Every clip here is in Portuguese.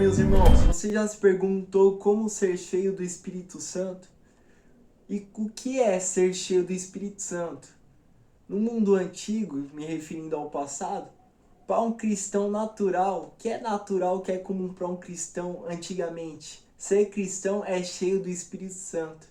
meus irmãos, você já se perguntou como ser cheio do Espírito Santo? E o que é ser cheio do Espírito Santo? No mundo antigo, me referindo ao passado, para um cristão natural, que é natural, que é comum para um cristão antigamente, ser cristão é cheio do Espírito Santo.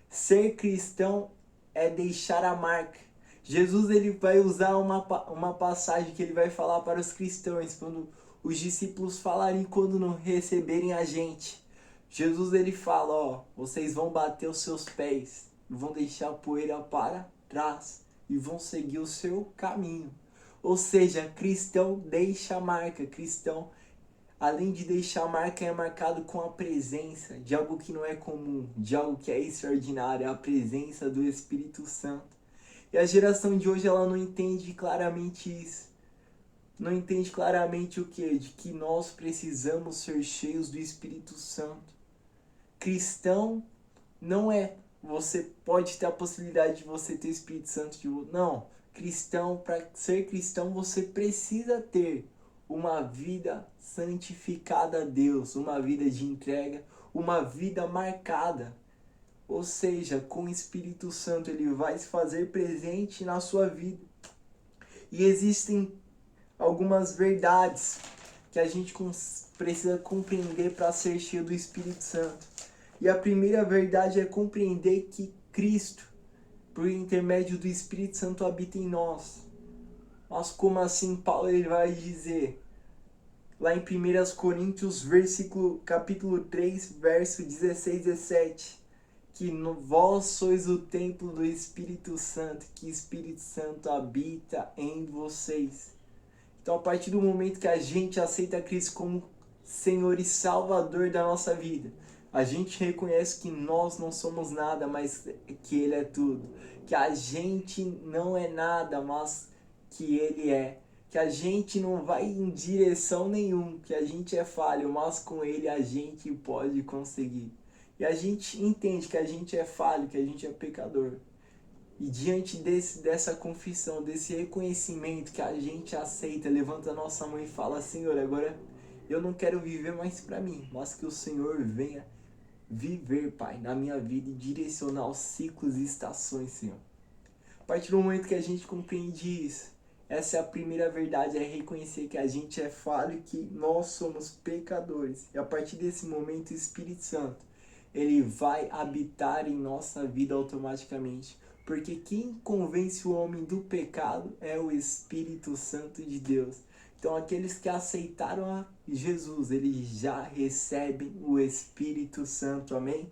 Ser cristão é deixar a marca. Jesus ele vai usar uma passagem que ele vai falar para os cristãos, quando os discípulos falarem quando não receberem a gente. Jesus ele fala, ó, vocês vão bater os seus pés, vão deixar a poeira para trás e vão seguir o seu caminho. Ou seja, cristão deixa a marca, cristão, além de deixar a marca, é marcado com a presença de algo que não é comum, de algo que é extraordinário, a presença do Espírito Santo. E a geração de hoje, ela não entende claramente isso. Não entende claramente o que? De que nós precisamos ser cheios do Espírito Santo. Cristão não é, você pode ter a possibilidade de você ter o Espírito Santo de outro. Não, cristão, para ser cristão, você precisa ter uma vida santificada a Deus, uma vida de entrega, uma vida marcada. Ou seja, com o Espírito Santo ele vai se fazer presente na sua vida. E existem algumas verdades que a gente precisa compreender para ser cheio do Espírito Santo. E a primeira verdade é compreender que Cristo, por intermédio do Espírito Santo, habita em nós. Mas como assim Paulo ele vai dizer? Lá em 1 Coríntios, capítulo 3, verso 16 e 17. Que vós sois o templo do Espírito Santo, que Espírito Santo habita em vocês. Então, a partir do momento que a gente aceita Cristo como Senhor e Salvador da nossa vida, a gente reconhece que nós não somos nada, mas que Ele é tudo. Que a gente não é nada, mas que Ele é. Que a gente não vai em direção nenhuma, que a gente é falho, mas com Ele a gente pode conseguir. E a gente entende que a gente é falho, que a gente é pecador. E diante dessa confissão, desse reconhecimento que a gente aceita, levanta a nossa mão e fala, Senhor, agora eu não quero viver mais para mim, mas que o Senhor venha viver, Pai, na minha vida e direcionar os ciclos e estações, Senhor. A partir do momento que a gente compreende isso, essa é a primeira verdade, é reconhecer que a gente é falho e que nós somos pecadores. E a partir desse momento, o Espírito Santo, ele vai habitar em nossa vida automaticamente. Porque quem convence o homem do pecado é o Espírito Santo de Deus. Então aqueles que aceitaram a Jesus, eles já recebem o Espírito Santo, amém?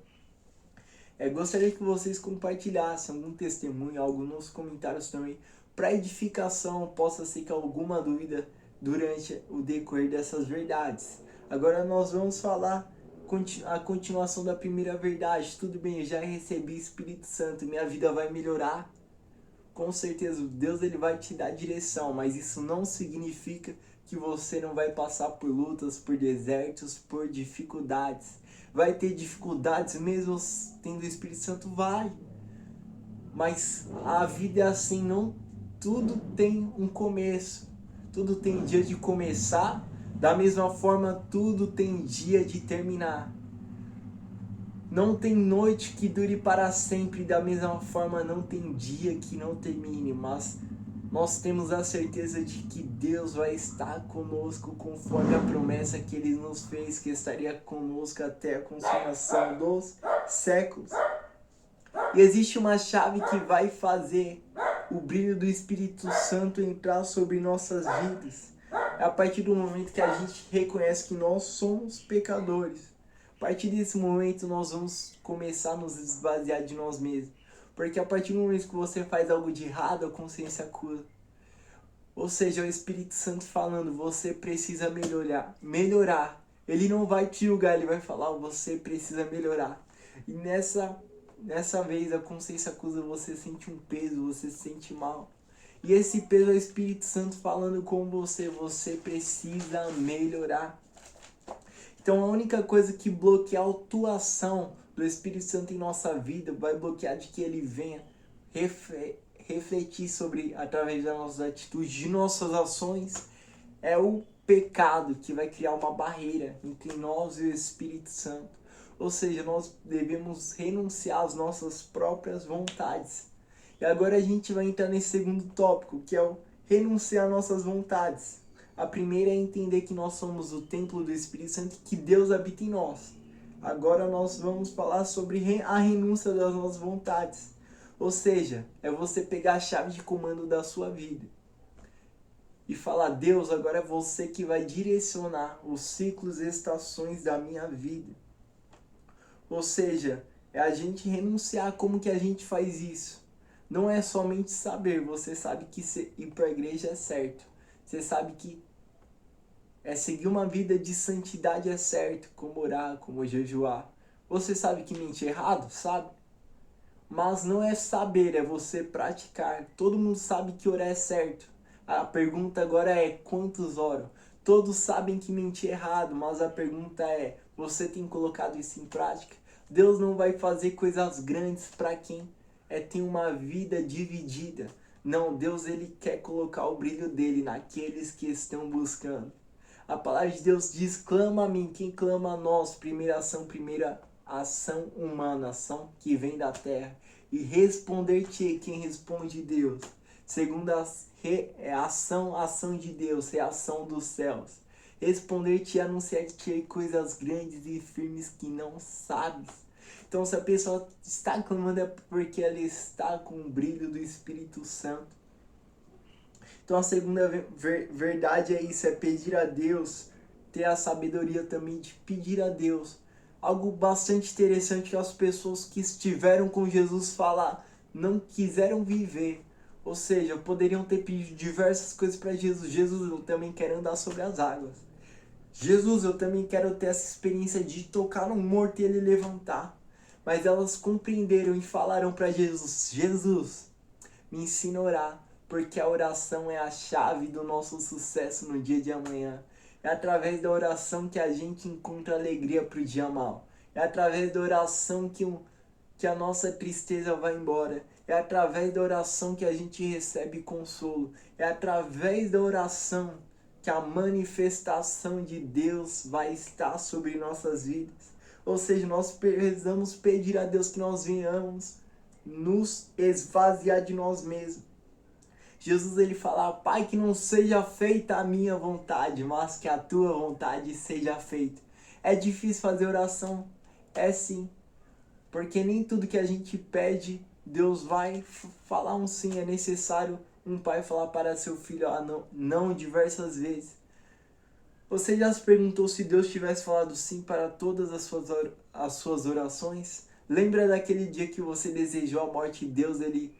Gostaria que vocês compartilhassem algum testemunho, algo nos comentários também, para edificação, possa ser que alguma dúvida durante o decorrer dessas verdades. Agora nós vamos falar a continuação da primeira verdade. Tudo bem, eu já recebi o Espírito Santo, minha vida vai melhorar. Com certeza, Deus ele vai te dar direção, mas isso não significa que você não vai passar por lutas, por desertos, por dificuldades. Vai ter dificuldades mesmo tendo o Espírito Santo? Vai. Mas a vida é assim, não tudo tem um começo. Tudo tem dia de começar. Da mesma forma, tudo tem dia de terminar. Não tem noite que dure para sempre, da mesma forma não tem dia que não termine, mas nós temos a certeza de que Deus vai estar conosco conforme a promessa que Ele nos fez, que estaria conosco até a consumação dos séculos. E existe uma chave que vai fazer o brilho do Espírito Santo entrar sobre nossas vidas. É a partir do momento que a gente reconhece que nós somos pecadores. A partir desse momento nós vamos começar a nos esvaziar de nós mesmos. Porque a partir do momento que você faz algo de errado, a consciência acusa. Ou seja, é o Espírito Santo falando, você precisa melhorar. Ele não vai te julgar, ele vai falar, você precisa melhorar. E nessa vez a consciência acusa, você sente um peso, você se sente mal. E esse peso é o Espírito Santo falando com você precisa melhorar. Então a única coisa que bloqueia a atuação do Espírito Santo em nossa vida, vai bloquear de que ele venha refletir sobre, através das nossas atitudes, de nossas ações, é o pecado que vai criar uma barreira entre nós e o Espírito Santo. Ou seja, nós devemos renunciar às nossas próprias vontades. E agora a gente vai entrar nesse segundo tópico, que é o renunciar às nossas vontades. A primeira é entender que nós somos o templo do Espírito Santo e que Deus habita em nós. Agora nós vamos falar sobre a renúncia das nossas vontades. Ou seja, é você pegar a chave de comando da sua vida e falar: Deus, agora é você que vai direcionar os ciclos e estações da minha vida. Ou seja, é a gente renunciar. Como que a gente faz isso? Não é somente saber, você sabe que ir para a igreja é certo. Você sabe que seguir uma vida de santidade é certo, como orar, como jejuar. Você sabe que mentir é errado? Sabe? Mas não é saber, é você praticar. Todo mundo sabe que orar é certo. A pergunta agora é: quantos oram? Todos sabem que mentir é errado, mas a pergunta é: você tem colocado isso em prática? Deus não vai fazer coisas grandes para quem tem uma vida dividida. Não, Deus ele quer colocar o brilho dele naqueles que estão buscando. A palavra de Deus diz: clama a mim. Quem clama a nós? Primeira ação humana, ação que vem da terra. E responder-te quem responde Deus. Segunda ação de Deus, reação dos céus. Responder-te e anunciar-te coisas grandes e firmes que não sabes. Então, se a pessoa está clamando é porque ela está com o brilho do Espírito Santo. Então, a segunda verdade é isso, é pedir a Deus, ter a sabedoria também de pedir a Deus. Algo bastante interessante que as pessoas que estiveram com Jesus não quiseram viver. Ou seja, poderiam ter pedido diversas coisas para Jesus. Jesus, eu também quero andar sobre as águas. Jesus, eu também quero ter essa experiência de tocar no morto e ele levantar. Mas elas compreenderam e falaram para Jesus: Jesus, me ensina a orar, porque a oração é a chave do nosso sucesso no dia de amanhã. É através da oração que a gente encontra alegria para o dia mal. É através da oração que a nossa tristeza vai embora. É através da oração que a gente recebe consolo. É através da oração que a manifestação de Deus vai estar sobre nossas vidas. Ou seja, nós precisamos pedir a Deus que nós venhamos nos esvaziar de nós mesmos. Jesus ele fala: Pai, que não seja feita a minha vontade, mas que a tua vontade seja feita. É difícil fazer oração? É sim. Porque nem tudo que a gente pede, Deus vai falar um sim. É necessário um pai falar para seu filho não diversas vezes. Você já se perguntou se Deus tivesse falado sim para todas as suas orações? Lembra daquele dia que você desejou a morte e Deus ele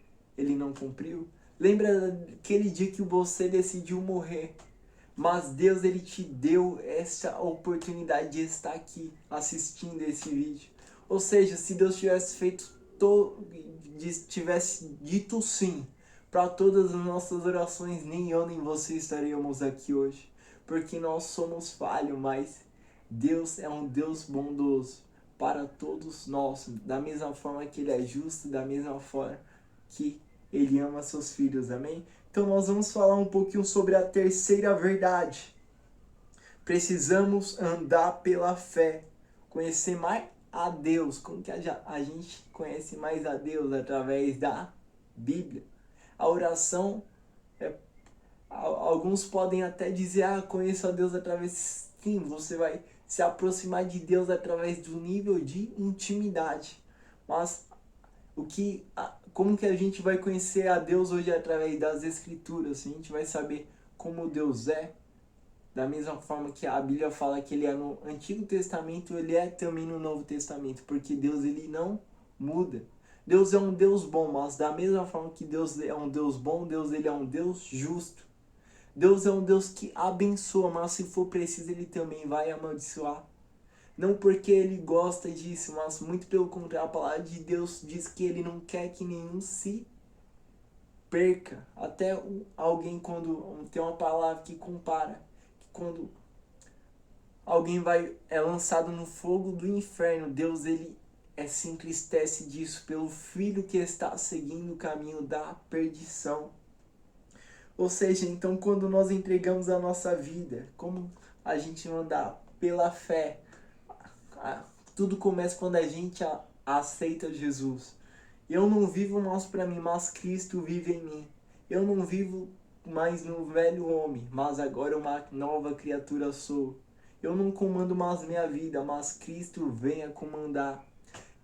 não cumpriu? Lembra daquele dia que você decidiu morrer, mas Deus ele te deu essa oportunidade de estar aqui assistindo esse vídeo? Ou seja, se Deus tivesse dito sim para todas as nossas orações, nem eu nem você estaríamos aqui hoje. Porque nós somos falhos, mas Deus é um Deus bondoso para todos nós. Da mesma forma que Ele é justo, da mesma forma que Ele ama seus filhos, amém? Então nós vamos falar um pouquinho sobre a terceira verdade. Precisamos andar pela fé, conhecer mais a Deus. Como que a gente conhece mais a Deus? Através da Bíblia. A oração, alguns podem até dizer: conheço a Deus através... Sim, você vai se aproximar de Deus através do nível de intimidade. Mas como que a gente vai conhecer a Deus hoje através das Escrituras? A gente vai saber como Deus é. Da mesma forma que a Bíblia fala que Ele é no Antigo Testamento, Ele é também no Novo Testamento. Porque Deus ele não muda. Deus é um Deus bom, mas da mesma forma que Deus é um Deus bom, Deus ele é um Deus justo. Deus é um Deus que abençoa, mas se for preciso Ele também vai amaldiçoar. Não porque Ele gosta disso, mas muito pelo contrário, a palavra de Deus diz que Ele não quer que nenhum se perca. Até alguém, quando tem uma palavra que compara, que quando alguém é lançado no fogo do inferno, Deus ele se entristece disso pelo filho que está seguindo o caminho da perdição. Ou seja, então quando nós entregamos a nossa vida, como a gente andar pela fé, tudo começa quando a gente aceita Jesus. Eu não vivo mais para mim, mas Cristo vive em mim. Eu não vivo mais no velho homem, mas agora uma nova criatura sou. Eu não comando mais minha vida, mas Cristo vem a comandar.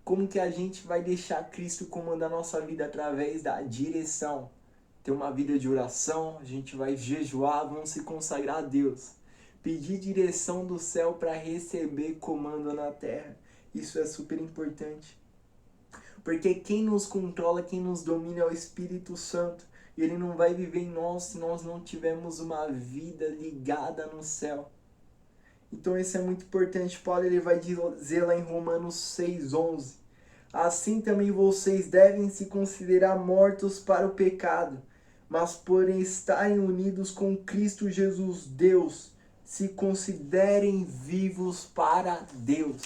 Como que a gente vai deixar Cristo comandar nossa vida? Através da direção. Ter uma vida de oração, a gente vai jejuar, vamos se consagrar a Deus. Pedir direção do céu para receber comando na terra. Isso é super importante. Porque quem nos controla, quem nos domina é o Espírito Santo. E ele não vai viver em nós se nós não tivermos uma vida ligada no céu. Então isso é muito importante. Paulo ele vai dizer lá em Romanos 6:11. Assim também vocês devem se considerar mortos para o pecado, mas por estarem unidos com Cristo Jesus, Deus, se considerem vivos para Deus.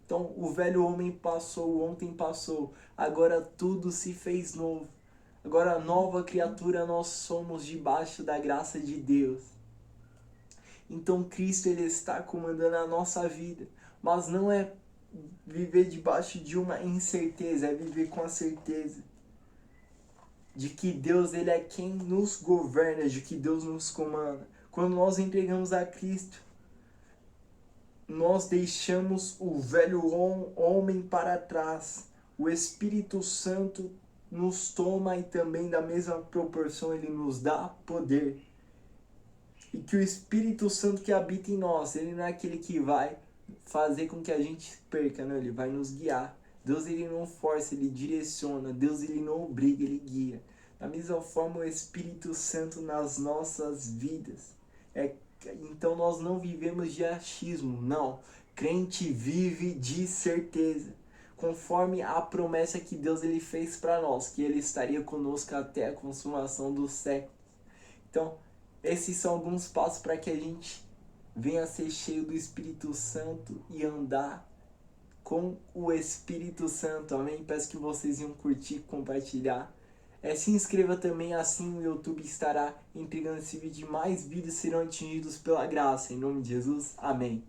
Então o velho homem passou, ontem passou, agora tudo se fez novo. Agora nova criatura nós somos debaixo da graça de Deus. Então Cristo ele está comandando a nossa vida, mas não é viver debaixo de uma incerteza, é viver com a certeza de que Deus ele é quem nos governa, de que Deus nos comanda. Quando nós entregamos a Cristo, nós deixamos o velho homem para trás. O Espírito Santo nos toma e também da mesma proporção ele nos dá poder. E que o Espírito Santo que habita em nós, ele não é aquele que vai fazer com que a gente perca, não, ele vai nos guiar. Deus ele não força, ele direciona. Deus ele não obriga, ele guia. Da mesma forma o Espírito Santo nas nossas vidas. Então nós não vivemos de achismo, não. Crente vive de certeza. Conforme a promessa que Deus ele fez para nós, que ele estaria conosco até a consumação dos séculos. Então, esses são alguns passos para que a gente venha a ser cheio do Espírito Santo e andar com o Espírito Santo. Amém? Peço que vocês iam curtir, compartilhar. Se inscreva também, assim o YouTube estará entregando esse vídeo e mais vídeos serão atingidos pela graça. Em nome de Jesus, amém.